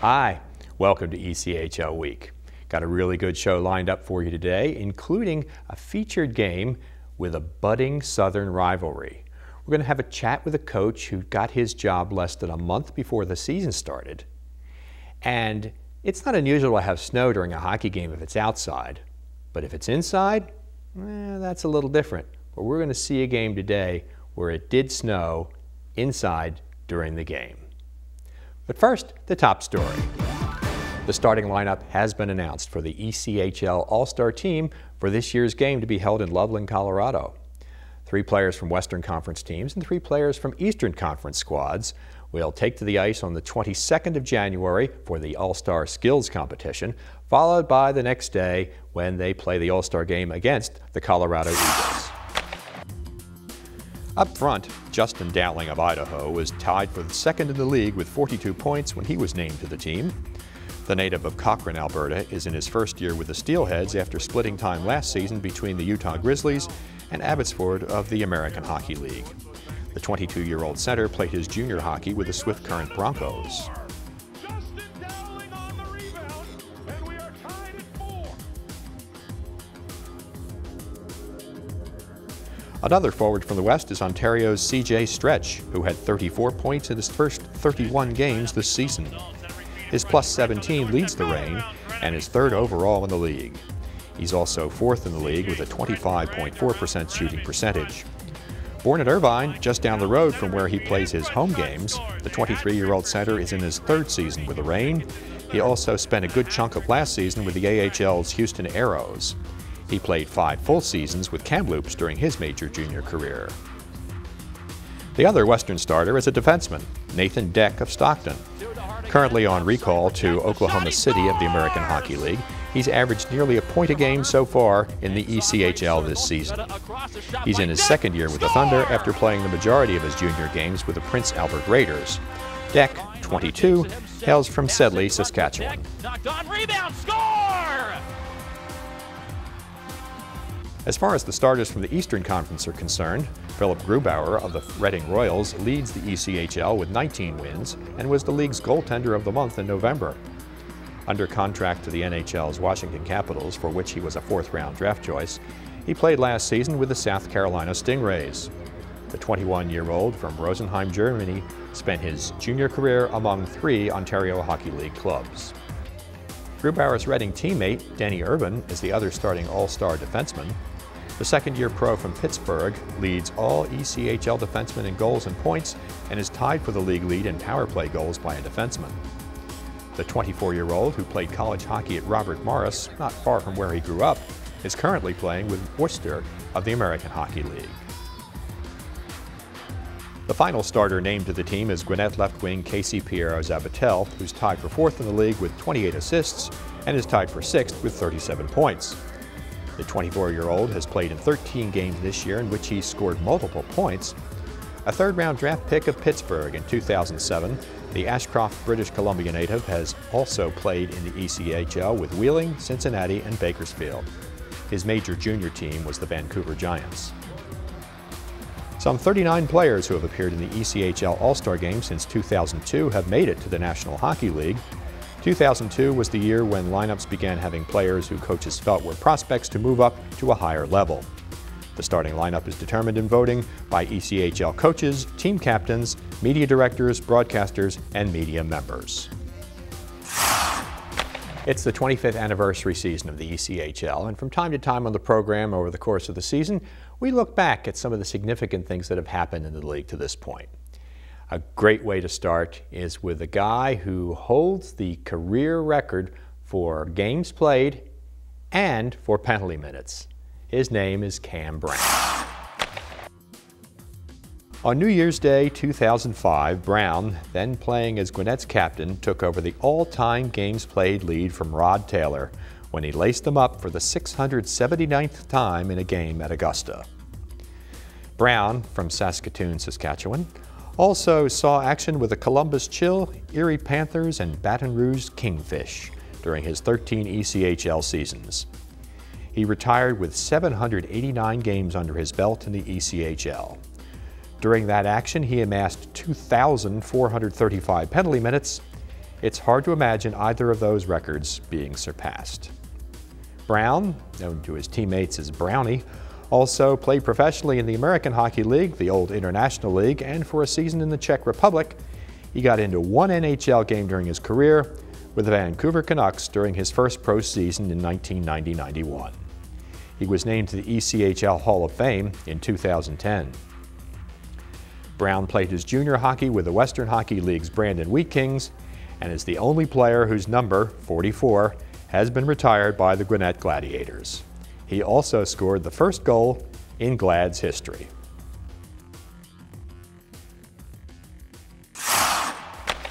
Hi, welcome to ECHL Week. Got a really good show lined up for you today, including a featured game with a budding Southern rivalry. We're going to have a chat with a coach who got his job less than a month before the season started. And it's not unusual to have snow during a hockey game if it's outside, but if it's inside, that's a little different. But we're going to see a game today where it did snow inside during the game. But first, the top story. The starting lineup has been announced for the ECHL All-Star team for this year's game to be held in Loveland, Colorado. 3 players from Western Conference teams and 3 players from Eastern Conference squads will take to the ice on the 22nd of January for the All-Star Skills Competition, followed by the next day when they play the All-Star game against the Colorado Eagles. Up front, Justin Dowling of Idaho was tied for the second in the league with 42 points when he was named to the team. The native of Cochrane, Alberta, is in his first year with the Steelheads after splitting time last season between the Utah Grizzlies and Abbotsford of the American Hockey League. The 22-year-old center played his junior hockey with the Swift Current Broncos. Another forward from the West is Ontario's CJ Stretch, who had 34 points in his first 31 games this season. His +17 leads the Reign and is 3rd overall in the league. He's also 4th in the league with a 25.4% shooting percentage. Born at Irvine, just down the road from where he plays his home games, the 23-year-old center is in his 3rd season with the Reign. He also spent a good chunk of last season with the AHL's Houston Aeros. He played 5 full seasons with Kamloops during his major junior career. The other Western starter is a defenseman, Nathan Deck of Stockton. Currently on recall to Oklahoma City of the American Hockey League, he's averaged nearly a point a game so far in the ECHL this season. He's in his 2nd year with the Thunder after playing the majority of his junior games with the Prince Albert Raiders. Deck, 22, hails from Sedley, Saskatchewan. Knocked on, rebound, score! As far as the starters from the Eastern Conference are concerned, Philip Grubauer of the Reading Royals leads the ECHL with 19 wins and was the league's goaltender of the month in November. Under contract to the NHL's Washington Capitals, for which he was a 4th-round draft choice, he played last season with the South Carolina Stingrays. The 21-year-old from Rosenheim, Germany, spent his junior career among 3 Ontario Hockey League clubs. Grubauer's Reading teammate, Danny Urban, is the other starting All-Star defenseman. The 2nd-year pro from Pittsburgh leads all ECHL defensemen in goals and points and is tied for the league lead in power play goals by a defenseman. The 24-year-old, who played college hockey at Robert Morris, not far from where he grew up, is currently playing with Worcester of the American Hockey League. The final starter named to the team is Gwinnett left wing Casey Pierre-Zabatel, who's tied for 4th in the league with 28 assists and is tied for 6th with 37 points. The 24-year-old has played in 13 games this year in which he's scored multiple points. A 3rd-round draft pick of Pittsburgh in 2007, the Ashcroft, British Columbia native has also played in the ECHL with Wheeling, Cincinnati, and Bakersfield. His major junior team was the Vancouver Giants. Some 39 players who have appeared in the ECHL All-Star game since 2002 have made it to the National Hockey League. 2002 was the year when lineups began having players who coaches felt were prospects to move up to a higher level. The starting lineup is determined in voting by ECHL coaches, team captains, media directors, broadcasters, and media members. It's the 25th anniversary season of the ECHL, and from time to time on the program over the course of the season, we look back at some of the significant things that have happened in the league to this point. A great way to start is with a guy who holds the career record for games played and for penalty minutes. His name is Cam Brown. On New Year's Day 2005, Brown, then playing as Gwinnett's captain, took over the all-time games played lead from Rod Taylor when he laced them up for the 679th time in a game at Augusta. Brown, from Saskatoon, Saskatchewan, also saw action with the Columbus Chill, Erie Panthers, and Baton Rouge Kingfish during his 13 ECHL seasons. He retired with 789 games under his belt in the ECHL. During that action, he amassed 2,435 penalty minutes. It's hard to imagine either of those records being surpassed. Brown, known to his teammates as Brownie, also played professionally in the American Hockey League, the old International League, and for a season in the Czech Republic. He got into one NHL game during his career with the Vancouver Canucks during his first pro season in 1990-91. He was named to the ECHL Hall of Fame in 2010. Brown played his junior hockey with the Western Hockey League's Brandon Wheat Kings and is the only player whose number, 44, has been retired by the Gwinnett Gladiators. He also scored the first goal in Glad's history.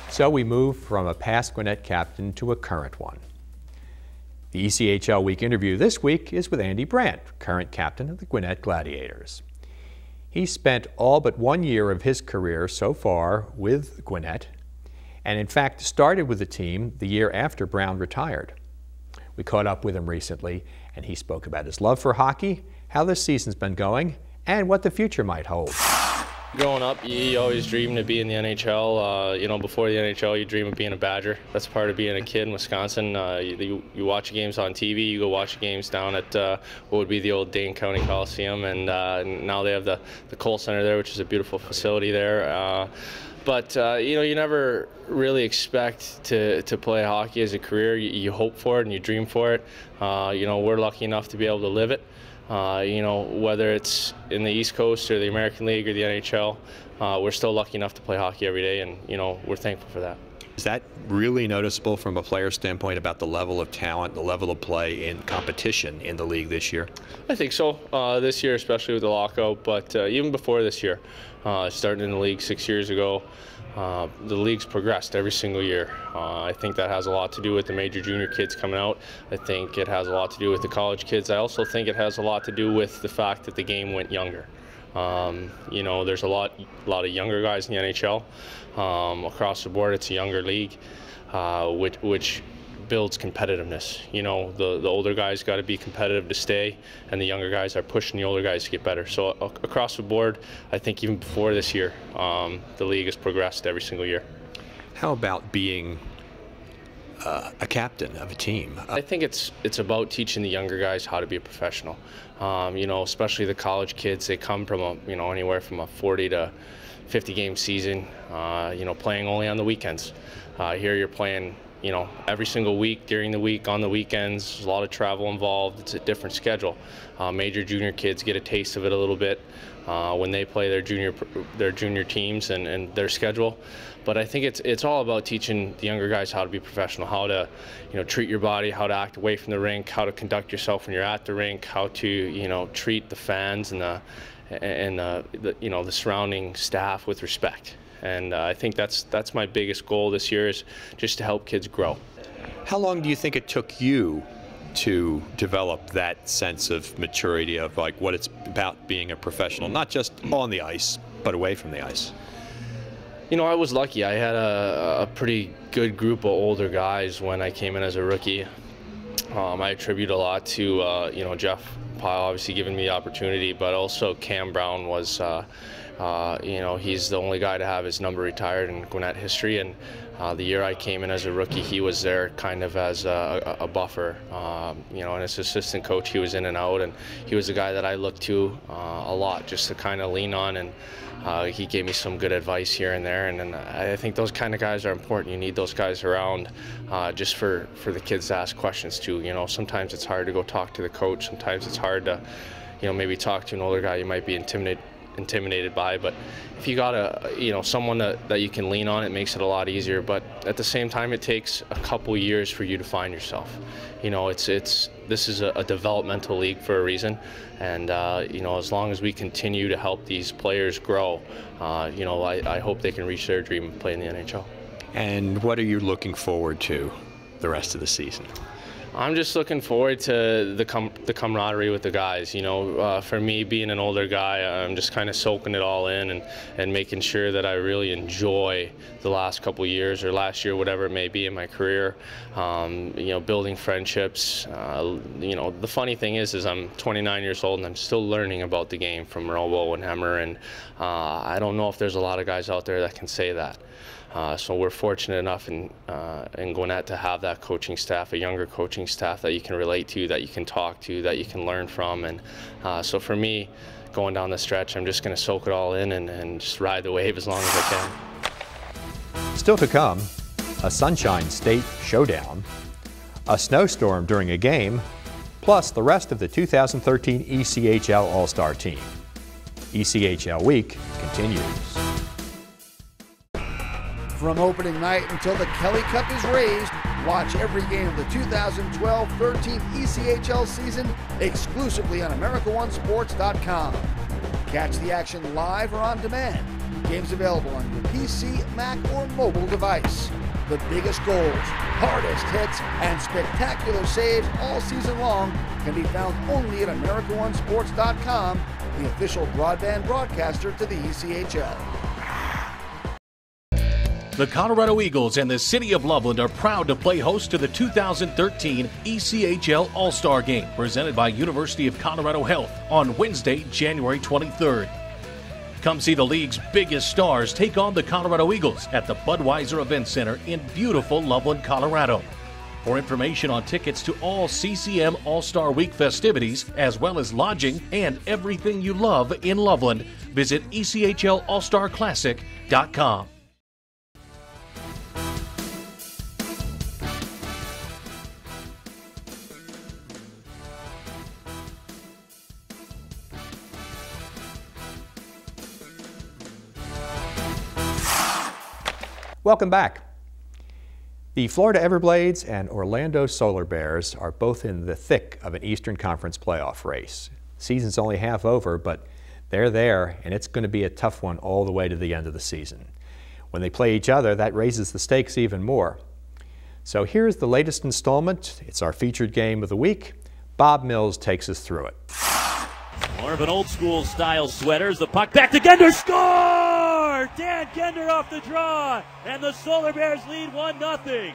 So we move from a past Gwinnett captain to a current one. The ECHL Week interview this week is with Andy Brandt, current captain of the Gwinnett Gladiators. He spent all but 1 year of his career so far with Gwinnett, and in fact started with the team the year after Brown retired. We caught up with him recently, and he spoke about his love for hockey, how this season's been going, and what the future might hold. Growing up, you always dreamed of being in the NHL. You know, before the NHL, you dream of being a Badger. That's part of being a kid in Wisconsin. You watch games on TV. You go watch games down at what would be the old Dane County Coliseum, and now they have the Kohl Center there, which is a beautiful facility there. But you know, you never really expect to play hockey as a career. You hope for it and you dream for it. You know, we're lucky enough to be able to live it. You know, whether it's in the East Coast or the American League or the NHL, we're still lucky enough to play hockey every day, and you know, we're thankful for that. Is that really noticeable from a player standpoint about the level of talent, the level of play in competition in the league this year? I think so. This year, especially with the lockout, but even before this year, starting in the league 6 years ago, the league's progressed every single year. I think that has a lot to do with the major junior kids coming out. I think it has a lot to do with the college kids. I also think it has a lot to do with the fact that the game went younger. You know, there's a lot of younger guys in the NHL. Across the board, it's a younger league, which builds competitiveness. You know, the older guys got to be competitive to stay, and the younger guys are pushing the older guys to get better. So across the board, I think even before this year, the league has progressed every single year. How about being a captain of a team? I think it's about teaching the younger guys how to be a professional. You know, especially the college kids. They come from anywhere from a 40 to 50 game season. You know, playing only on the weekends. Here you're playing, you know, every single week, during the week, on the weekends. There's a lot of travel involved. It's a different schedule. Major junior kids get a taste of it a little bit when they play their junior teams and their schedule. But I think it's all about teaching the younger guys how to be professional, how to, you know, treat your body, how to act away from the rink, how to conduct yourself when you're at the rink, how to, you know, treat the fans and the surrounding staff with respect. And I think that's my biggest goal this year, is just to help kids grow. How long do you think it took you to develop that sense of maturity of like what it's about being a professional, not just on the ice, but away from the ice? You know, I was lucky. I had a pretty good group of older guys when I came in as a rookie. I attribute a lot to, you know, Jeff Pyle obviously giving me the opportunity, but also Cam Brown was, you know, he's the only guy to have his number retired in Gwinnett history, and the year I came in as a rookie, he was there kind of as a buffer. You know, and as assistant coach, he was in and out, and he was the guy that I looked to a lot just to kind of lean on, and he gave me some good advice here and there, and I think those kind of guys are important. You need those guys around just for the kids to ask questions to. You know, sometimes it's hard to go talk to the coach. Sometimes it's hard to, you know, maybe talk to an older guy. You might be intimidated intimidated by. But if you got someone that you can lean on, it makes it a lot easier. But at the same time, it takes a couple years for you to find yourself. This is a developmental league for a reason, and as long as we continue to help these players grow, I hope they can reach their dream of playing in the NHL. And what are you looking forward to the rest of the season? I'm just looking forward to the camaraderie with the guys. For me, being an older guy, I'm just kind of soaking it all in and making sure that I really enjoy the last couple years or last year, whatever it may be in my career. Building friendships. The funny thing is I'm 29 years old and I'm still learning about the game from Robo and Hemmer, and I don't know if there's a lot of guys out there that can say that. So we're fortunate enough in Gwinnett to have that coaching staff, a younger coaching staff that you can relate to, that you can talk to, that you can learn from. And so for me, going down the stretch, I'm just going to soak it all in and just ride the wave as long as I can. Still to come, a Sunshine State showdown, a snowstorm during a game, plus the rest of the 2013 ECHL All-Star team. ECHL Week continues. From opening night until the Kelly Cup is raised, watch every game of the 2012-13 ECHL season exclusively on AmericaOneSports.com. Catch the action live or on demand. Games available on your PC, Mac, or mobile device. The biggest goals, hardest hits, and spectacular saves all season long can be found only at AmericaOneSports.com, the official broadband broadcaster to the ECHL. The Colorado Eagles and the City of Loveland are proud to play host to the 2013 ECHL All-Star Game, presented by University of Colorado Health on Wednesday, January 23rd. Come see the league's biggest stars take on the Colorado Eagles at the Budweiser Event Center in beautiful Loveland, Colorado. For information on tickets to all CCM All-Star Week festivities, as well as lodging and everything you love in Loveland, visit ECHLAllStarClassic.com. Welcome back. The Florida Everblades and Orlando Solar Bears are both in the thick of an Eastern Conference playoff race. Season's only half over, but they're there, and it's going to be a tough one all the way to the end of the season. When they play each other, that raises the stakes even more. So here's the latest installment. It's our featured game of the week. Bob Mills takes us through it. More of an old school style sweaters. The puck back to Gender. Score! Dan Gender off the draw, and the Solar Bears lead 1-0.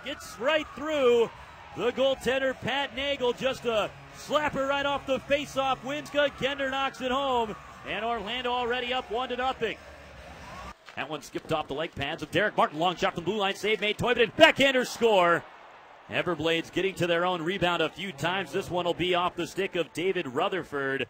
Gets right through the goaltender Pat Nagel, just a slapper right off the face-off. Winska, Gender knocks it home, and Orlando already up 1-0. That one skipped off the leg pads of Derek Martin. Long shot from the blue line, save made. Toivonen, backhander score. Everblades getting to their own rebound a few times. This one will be off the stick of David Rutherford.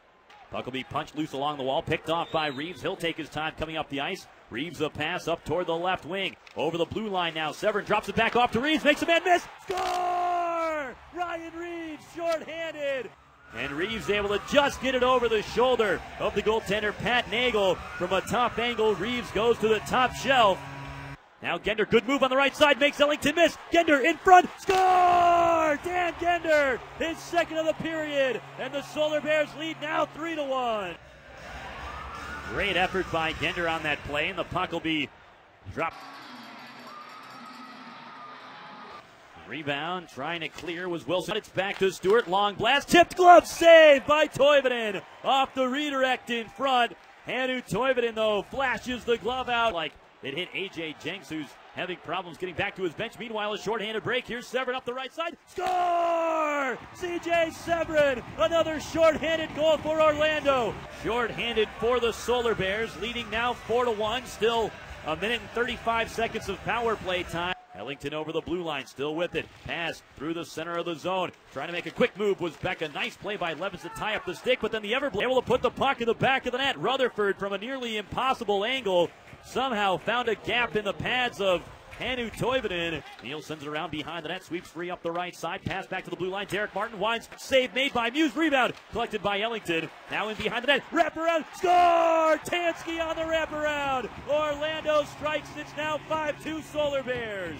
Puck will be punched loose along the wall, picked off by Reeves. He'll take his time coming up the ice. Reeves a pass up toward the left wing. Over the blue line now. Severn drops it back off to Reeves, makes a man miss. Score! Ryan Reeves, shorthanded. And Reeves able to just get it over the shoulder of the goaltender Pat Nagel. From a top angle, Reeves goes to the top shelf. Now Gender, good move on the right side, makes Ellington miss. Gender in front, score! Dan Gender, his second of the period, and the Solar Bears lead now 3-1. Great effort by Gender on that play, and the puck will be dropped. Rebound, trying to clear was Wilson. It's back to Stewart, long blast, tipped glove save by Toivonen off the redirect in front. Hannu Toivonen, though, flashes the glove out like it hit A.J. Jenks, who's having problems getting back to his bench. Meanwhile, a shorthanded break. Here's Severn up the right side. Score! C.J. Severn, another shorthanded goal for Orlando. Shorthanded for the Solar Bears, leading now 4-1. Still a minute and 35 seconds of power play time. Ellington over the blue line, still with it. Pass through the center of the zone. Trying to make a quick move was Beck. A nice play by Levins to tie up the stick, but then the Everblades able to put the puck in the back of the net. Rutherford from a nearly impossible angle somehow found a gap in the pads of Hannu Toivonen. Neal sends it around behind the net, sweeps free up the right side, pass back to the blue line. Derek Martin winds, save made by Muse, rebound collected by Ellington. Now in behind the net, wraparound, score! Tansky on the wraparound. Orlando strikes. It's now 5-2 Solar Bears.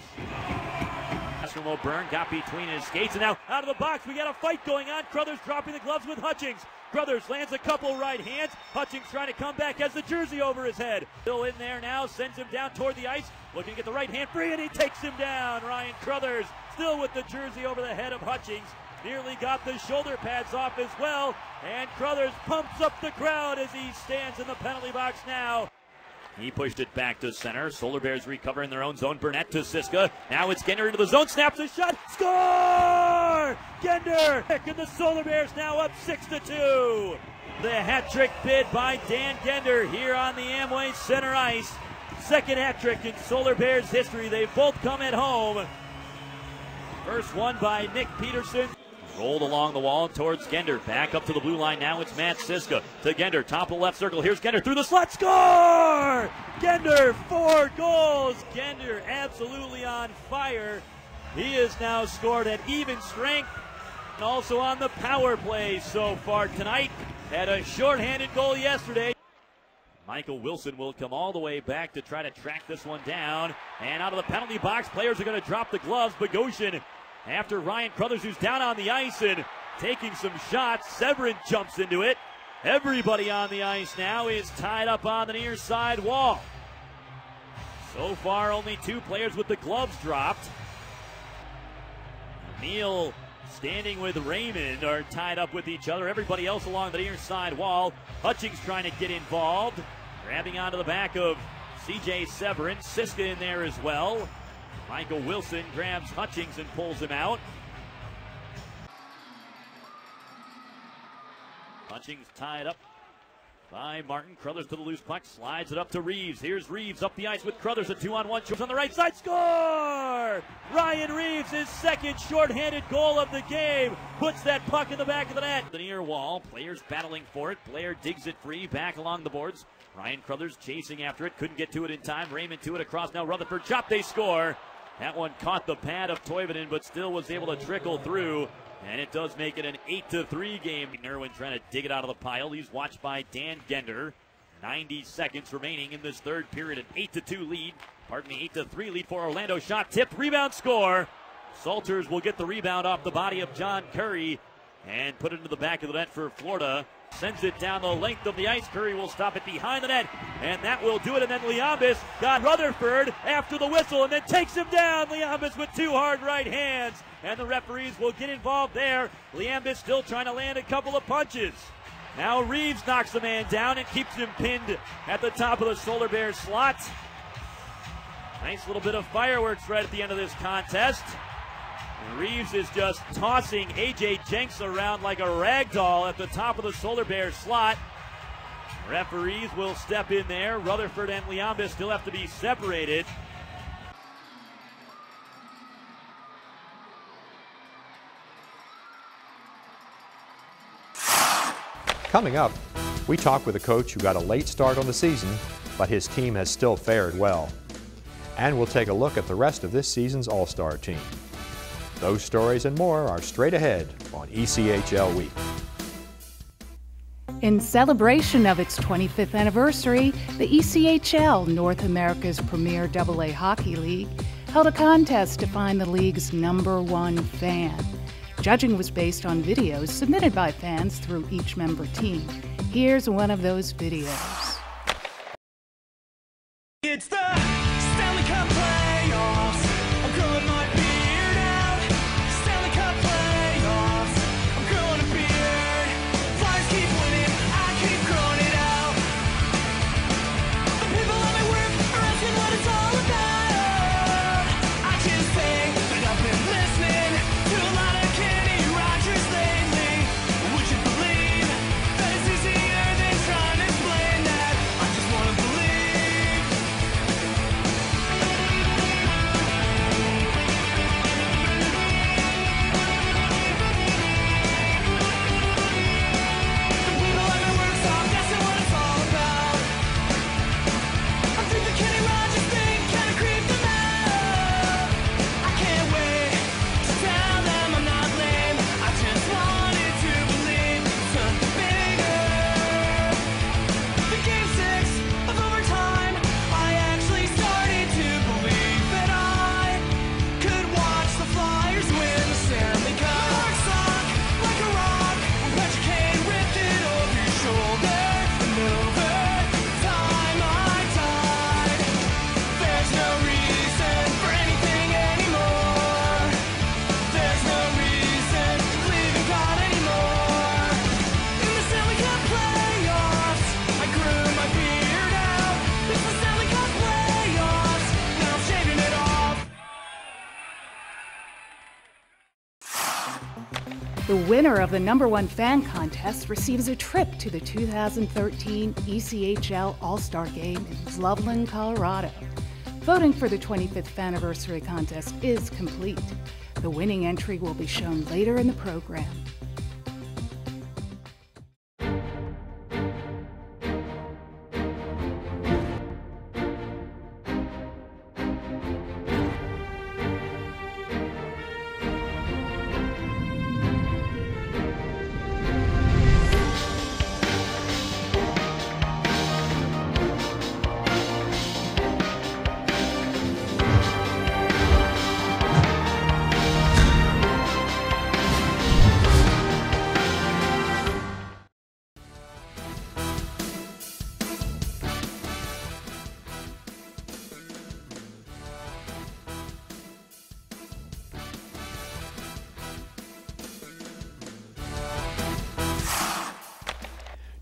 From O'Byrne got between his skates, and now out of the box we got a fight going on. Crothers dropping the gloves with Hutchings. Crothers lands a couple right hands. Hutchings trying to come back, has the jersey over his head. Still in there now, sends him down toward the ice, looking to get the right hand free, and he takes him down. Ryan Crothers still with the jersey over the head of Hutchings. Nearly got the shoulder pads off as well, and Crothers pumps up the crowd as he stands in the penalty box now. He pushed it back to center. Solar Bears recover in their own zone. Burnett to Siska. Now it's Gender into the zone. Snaps a shot. Score! Gender! And the Solar Bears now up 6-2. The hat trick bid by Dan Gender here on the Amway Center ice. Second hat trick in Solar Bears history. They both come at home. First one by Nick Peterson. Rolled along the wall towards Gender. Back up to the blue line now. It's Matt Siska to Gender. Top of the left circle. Here's Gender through the slot. Score! Gender, 4 goals. Gender absolutely on fire. He has now scored at even strength and also on the power play so far tonight. Had a shorthanded goal yesterday. Michael Wilson will come all the way back to try to track this one down. And out of the penalty box, players are going to drop the gloves. Bogosian after Ryan Crothers, who's down on the ice and taking some shots. Severin jumps into it. Everybody on the ice now is tied up on the near side wall. So far, only 2 players with the gloves dropped. Neal standing with Raymond are tied up with each other. Everybody else along the near side wall. Hutchings trying to get involved. Grabbing onto the back of C.J. Severin. Siska in there as well. Michael Wilson grabs Hutchings and pulls him out. Hutchings tied up by Martin. Crothers to the loose puck, slides it up to Reeves. Here's Reeves up the ice with Crothers. A 2-on-1 shows on the right side. Score! Ryan Reeves, his second shorthanded goal of the game, puts that puck in the back of the net. The near wall, players battling for it. Blair digs it free, back along the boards. Ryan Crothers chasing after it, couldn't get to it in time. Raymond to it across now. Rutherford chop, they score. That one caught the pad of Toivonen, but still was able to trickle through. And it does make it an 8-3 game. Nerwin trying to dig it out of the pile. He's watched by Dan Gender. 90 seconds remaining in this third period. An 8-2 lead. Pardon me, 8-3 lead for Orlando. Shot tipped, rebound, score. Salters will get the rebound off the body of John Curry and put it into the back of the net for Florida. Sends it down the length of the ice. Curry will stop it behind the net, and that will do it. And then Liambis got Rutherford after the whistle and then takes him down. Liambis with 2 hard right hands, and the referees will get involved there. Liambis still trying to land a couple of punches. Now Reeves knocks the man down and keeps him pinned at the top of the Solar Bears slot. Nice little bit of fireworks right at the end of this contest. Reeves is just tossing A.J. Jenks around like a rag doll at the top of the Solar Bears slot. Referees will step in there. Rutherford and Liambis still have to be separated. Coming up, we talk with a coach who got a late start on the season, but his team has still fared well. And we'll take a look at the rest of this season's All-Star team. Those stories and more are straight ahead on ECHL Week. In celebration of its 25th anniversary, the ECHL, North America's premier AA hockey league, held a contest to find the league's #1 fan. Judging was based on videos submitted by fans through each member team. Here's one of those videos. It's the Stanley Cup playoffs. I'm growing my beard out. Stanley Cup playoffs. I'm growing a beard. Flyers keep winning. I keep growing it out. The people at my work are asking what it's all about. I just think that I've been listening to a lot of Kenny Rogers lately. Would you believe that it's easier than trying to explain that? I just want to believe. The winner of the #1 fan contest receives a trip to the 2013 ECHL All-Star Game in Loveland, Colorado. Voting for the 25th anniversary contest is complete. The winning entry will be shown later in the program.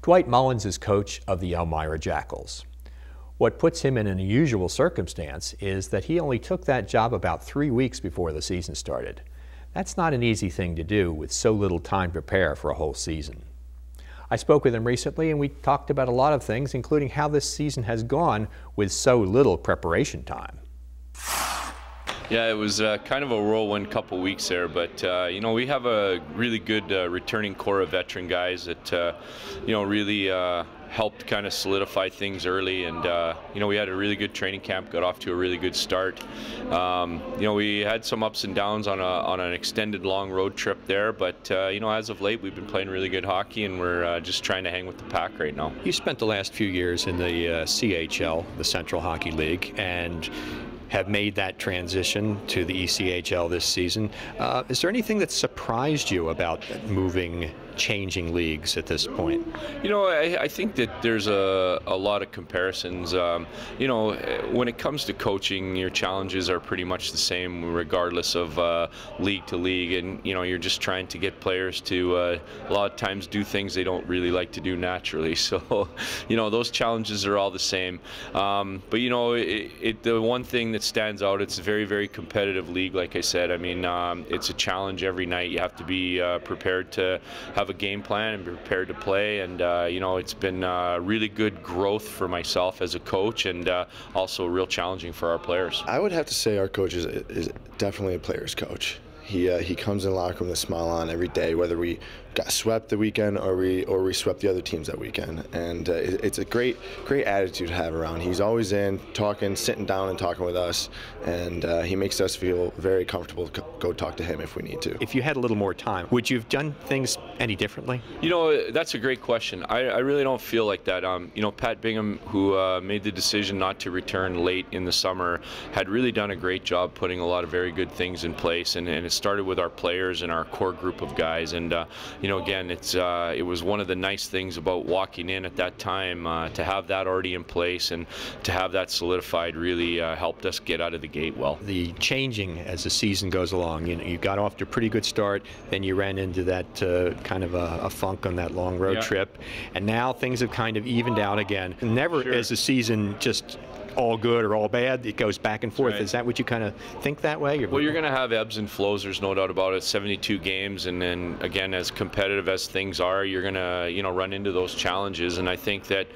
Dwight Mullins is coach of the Elmira Jackals. What puts him in an unusual circumstance is that he only took that job about 3 weeks before the season started. That's not an easy thing to do with so little time to prepare for a whole season. I spoke with him recently and we talked about a lot of things, including how this season has gone with so little preparation time. Yeah, it was kind of a whirlwind couple weeks there, but you know, we have a really good returning core of veteran guys that you know, really helped kind of solidify things early, and you know, we had a really good training camp, got off to a really good start. You know, we had some ups and downs on an extended long road trip there, but you know, as of late we've been playing really good hockey, and we're just trying to hang with the pack right now. You spent the last few years in the CHL, the Central Hockey League, and have made that transition to the ECHL this season. Is there anything that surprised you about changing leagues at this point? You know, I think that there's a lot of comparisons. You know, when it comes to coaching, your challenges are pretty much the same regardless of league to league, and you know, you're just trying to get players to a lot of times do things they don't really like to do naturally. So, you know, those challenges are all the same. But you know, the one thing that stands out, it's a very, very competitive league. Like I said, I mean, it's a challenge every night. You have to be prepared to have a game plan and be prepared to play, and you know, it's been really good growth for myself as a coach, and also real challenging for our players. I would have to say our coach is definitely a player's coach. He comes in the locker room with a smile on every day, whether we got swept the weekend or we swept the other teams that weekend. And it's a great attitude to have around. He's always in, talking, sitting down and talking with us, and he makes us feel very comfortable to go talk to him if we need to. If you had a little more time, would you have done things any differently? You know, that's a great question. I really don't feel like that. You know, Pat Bingham, who made the decision not to return late in the summer, had really done a great job putting a lot of very good things in place, and it started with our players and our core group of guys. And you know, again, it was one of the nice things about walking in at that time, to have that already in place and to have that solidified really helped us get out of the gate well. The changing as the season goes along, you know, you got off to a pretty good start, then you ran into that kind of a funk on that long road trip, and now things have kind of evened out again. Never is the season just all good or all bad. It goes back and forth. Right. Is that what you kind of think that way? Well, you're going to have ebbs and flows. There's no doubt about it. 72 games, and then again, as competitive as things are, you're going to, you know, run into those challenges. And I think that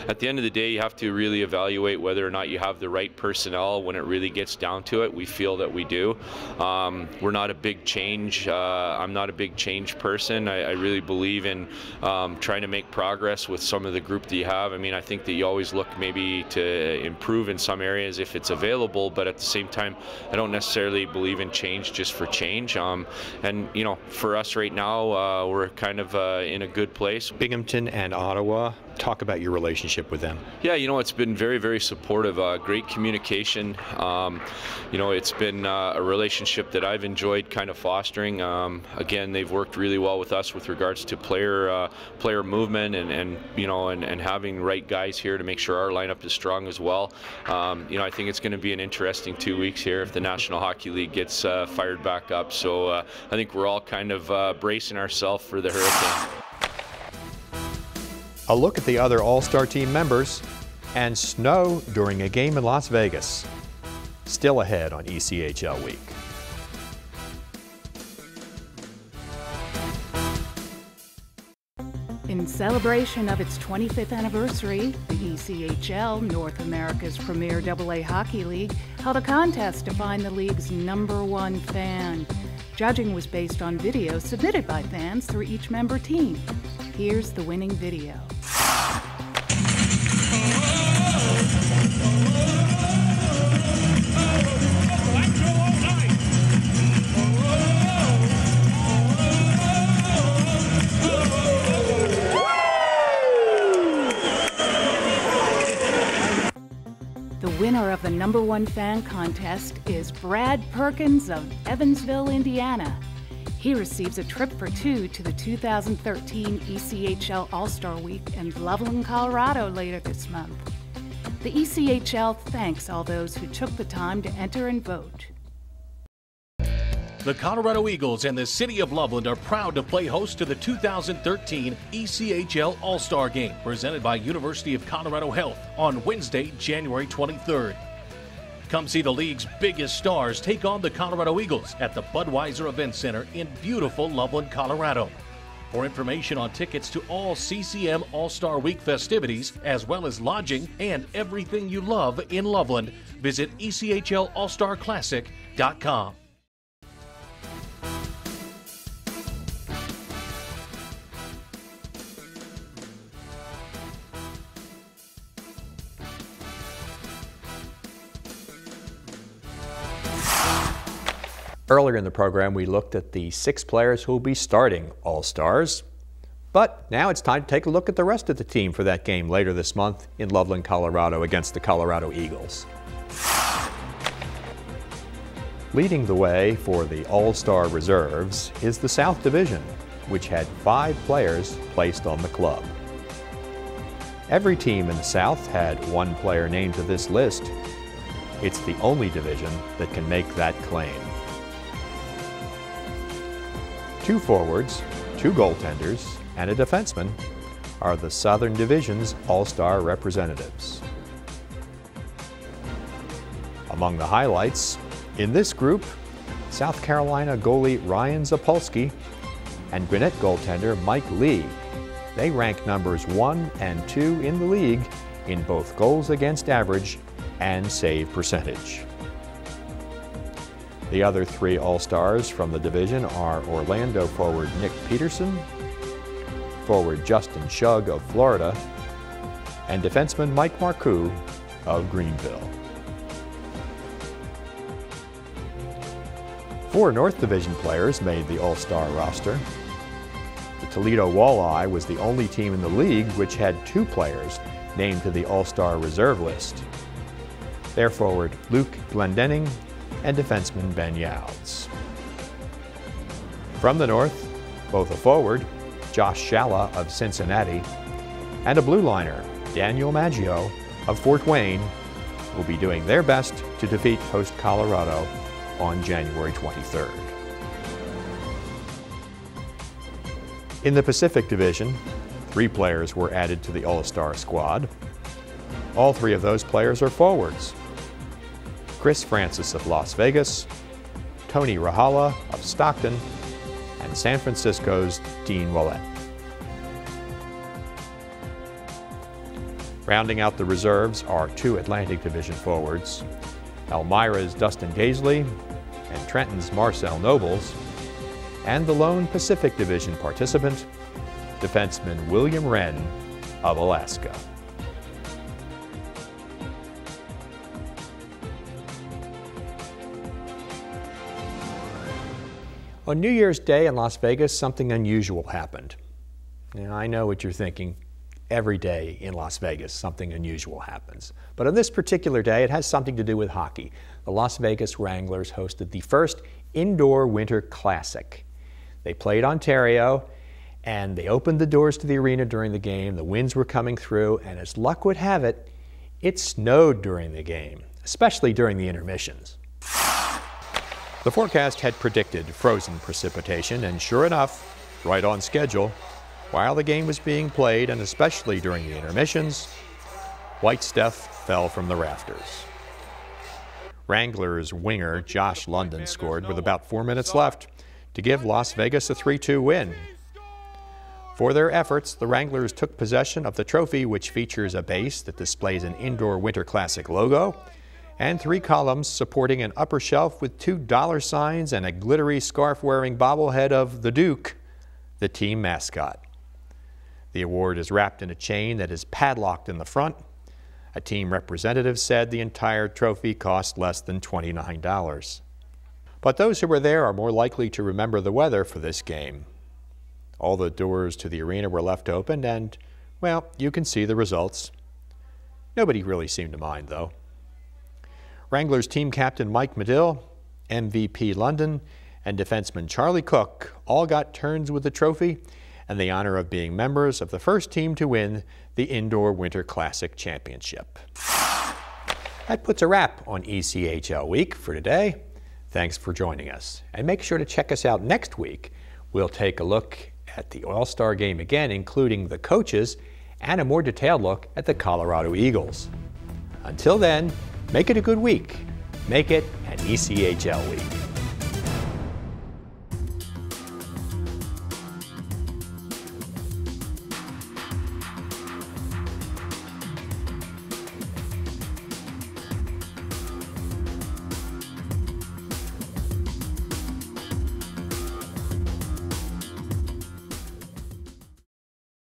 at the end of the day, you have to really evaluate whether or not you have the right personnel when it really gets down to it. We feel that we do. We're not a big change. I'm not a big change person. I really believe in trying to make progress with some of the group that you have. I mean, I think that you always look maybe to improve in some areas if it's available, but at the same time, I don't necessarily believe in change just for change. And you know, for us right now, we're kind of in a good place. Binghamton and Ottawa, talk about your relationship with them. Yeah, you know, it's been very, very supportive. Great communication. You know, it's been a relationship that I've enjoyed kind of fostering. Again, they've worked really well with us with regards to player movement and you know, and having right guys here to make sure our lineup is strong as well. You know, I think it's going to be an interesting 2 weeks here if the National Hockey League gets fired back up. So I think we're all kind of bracing ourselves for the hurricane. A look at the other All-Star team members and snow during a game in Las Vegas. Still ahead on ECHL Week. celebration of its 25th anniversary, the ECHL, North America's premier AA hockey league, held a contest to find the league's #1 fan. Judging was based on videos submitted by fans through each member team. Here's the winning video. The winner of the #1 fan contest is Brad Perkins of Evansville, Indiana. He receives a trip for two to the 2013 ECHL All-Star Week in Loveland, Colorado later this month. The ECHL thanks all those who took the time to enter and vote. The Colorado Eagles and the City of Loveland are proud to play host to the 2013 ECHL All-Star Game, presented by University of Colorado Health on Wednesday, January 23rd. Come see the league's biggest stars take on the Colorado Eagles at the Budweiser Event Center in beautiful Loveland, Colorado. For information on tickets to all CCM All-Star Week festivities, as well as lodging and everything you love in Loveland, visit ECHLAllStarClassic.com. Earlier in the program, we looked at the 6 players who will be starting All-Stars. But now it's time to take a look at the rest of the team for that game later this month in Loveland, Colorado against the Colorado Eagles. Leading the way for the All-Star reserves is the South Division, which had 5 players placed on the club. Every team in the South had 1 player named to this list. It's the only division that can make that claim. 2 forwards, 2 goaltenders, and a defenseman are the Southern Division's All-Star representatives. Among the highlights, in this group, South Carolina goalie Ryan Zapolsky and Gwinnett goaltender Mike Lee. They rank numbers 1 and 2 in the league in both goals against average and save percentage. The other 3 All-Stars from the division are Orlando forward Nick Peterson, forward Justin Shugg of Florida, and defenseman Mike Marcoux of Greenville. 4 North Division players made the All-Star roster. The Toledo Walleye was the only team in the league which had 2 players named to the All-Star reserve list. Their forward Luke Glendenning and defenseman Ben Youds. From the north, both a forward, Josh Shalla of Cincinnati, and a blue liner, Daniel Maggio of Fort Wayne, will be doing their best to defeat host Colorado on January 23rd. In the Pacific Division, 3 players were added to the All-Star squad. All 3 of those players are forwards. Chris Francis of Las Vegas, Tony Rahala of Stockton, and San Francisco's Dean Willett. Rounding out the reserves are 2 Atlantic Division forwards, Elmira's Dustin Gaisley and Trenton's Marcel Nobles, and the lone Pacific Division participant, defenseman William Wren of Alaska. On New Year's Day in Las Vegas, something unusual happened. Now, I know what you're thinking. Every day in Las Vegas, something unusual happens. But on this particular day, it has something to do with hockey. The Las Vegas Wranglers hosted the first Indoor Winter Classic. They played Ontario, and they opened the doors to the arena during the game. The winds were coming through, and as luck would have it, it snowed during the game, especially during the intermissions. The forecast had predicted frozen precipitation, and sure enough, right on schedule, while the game was being played, and especially during the intermissions, white stuff fell from the rafters. Wranglers winger Josh London scored with about 4 minutes left to give Las Vegas a 3-2 win. For their efforts, the Wranglers took possession of the trophy, which features a base that displays an Indoor Winter Classic logo and 3 columns supporting an upper shelf with 2 dollar signs and a glittery scarf-wearing bobblehead of the Duke, the team mascot. The award is wrapped in a chain that is padlocked in the front. A team representative said the entire trophy cost less than $29. But those who were there are more likely to remember the weather for this game. All the doors to the arena were left open and, well, you can see the results. Nobody really seemed to mind, though. Wranglers team captain Mike Medill, MVP London, and defenseman Charlie Cook all got turns with the trophy and the honor of being members of the first team to win the Indoor Winter Classic Championship. That puts a wrap on ECHL Week for today. Thanks for joining us. And make sure to check us out next week. We'll take a look at the All-Star game again, including the coaches, and a more detailed look at the Colorado Eagles. Until then, make it a good week. Make it an ECHL week.